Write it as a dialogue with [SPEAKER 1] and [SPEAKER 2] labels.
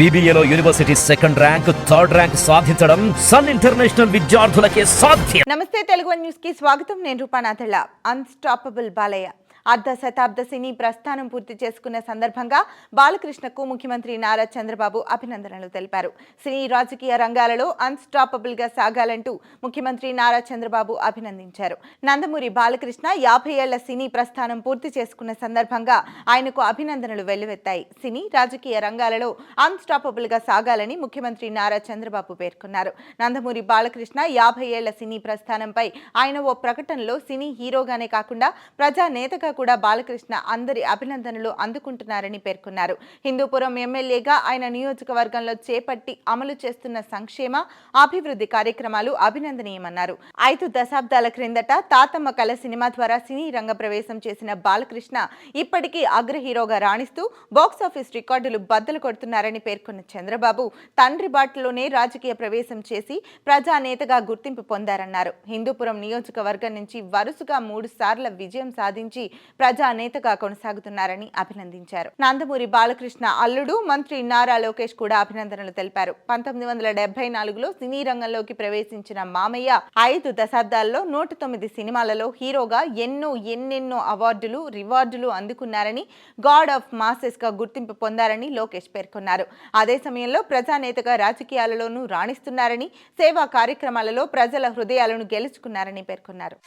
[SPEAKER 1] BBAలో university second rank, third rank సాధించడం Sun International విద్యార్థులకే సాధ్యం.
[SPEAKER 2] నమస్తే తెలుగు న్యూస్ కి స్వాగతం. నేను రూపానాథళ్ళ. అన్స్టాపబుల్ బాలయ్య అర్ధ శతాబ్ద సినీ ప్రస్థానం పూర్తి చేసుకున్న సందర్భంగా బాలకృష్ణకు ముఖ్యమంత్రి నారా చంద్రబాబు అభినందనలు తెలిపారు. సినీ రాజకీయ రంగాలలో అన్స్టాపబుల్ గా సాగాలంటూ ముఖ్యమంత్రి నారా చంద్రబాబు అభినందించారు. నందమూరి బాలకృష్ణ 50 ఏళ్ల సినీ ప్రస్థానం పూర్తి చేసుకున్న సందర్భంగా ఆయనకు అభినందనలు వెల్లువెత్తాయి. సినీ రాజకీయ రంగాలలో అన్స్టాపబుల్ గా సాగాలని ముఖ్యమంత్రి నారా చంద్రబాబు పేర్కొన్నారు. నందమూరి బాలకృష్ణ 50 ఏళ్ల సినీ ప్రస్థానంపై ఆయన ఓ ప్రకటనలో సినీ హీరోగానే కాకుండా ప్రజా నేతగా కూడా బాలకృష్ణ అందరి అభినందనలు అందుకుంటున్నారని పేర్కొన్నారు. హిందూపురం ఎమ్మెల్యేగా ఆయన నియోజకవర్గంలో చేపట్టి అమలు చేస్తున్న సంక్షేమ అభివృద్ధి కార్యక్రమాలు అభినందనీయమన్నారు. 5 దశాబ్దాల క్రిందట తాతమ్మ కళ సినిమా ద్వారా సినీ రంగ ప్రవేశం చేసిన బాలకృష్ణ ఇప్పటికీ అగ్ర హీరోగా రాణిస్తూ బాక్సాఫీస్ రికార్డులు బద్దలు కొడుతున్నారని పేర్కొన్న చంద్రబాబు తండ్రి బాటలోనే రాజకీయ ప్రవేశం చేసి ప్రజానేతగా గుర్తింపు పొందారన్నారు. హిందూపురం నియోజకవర్గం నుంచి వరుసగా 3 సార్ల విజయం సాధించి ప్రజానేతగా కొనసాగుతున్నారని అభినందించారు. నందమూరి బాలకృష్ణ అల్లుడు మంత్రి నారా లోకేష్ కూడా అభినందనలు తెలిపారు. 1974లో సినీ రంగంలోకి ప్రవేశించిన మామయ్య 5 దశాబ్దాల్లో 109 సినిమాలలో హీరోగా ఎన్నెన్నో అవార్డులు రివార్డులు అందుకున్నారని, గాడ్ ఆఫ్ మాసెస్ గా గుర్తింపు పొందారని లోకేష్ పేర్కొన్నారు. అదే సమయంలో ప్రజానేతగా రాజకీయాలలోనూ రాణిస్తున్నారని, సేవా కార్యక్రమాలలో ప్రజల హృదయాలను గెలుచుకున్నారని పేర్కొన్నారు.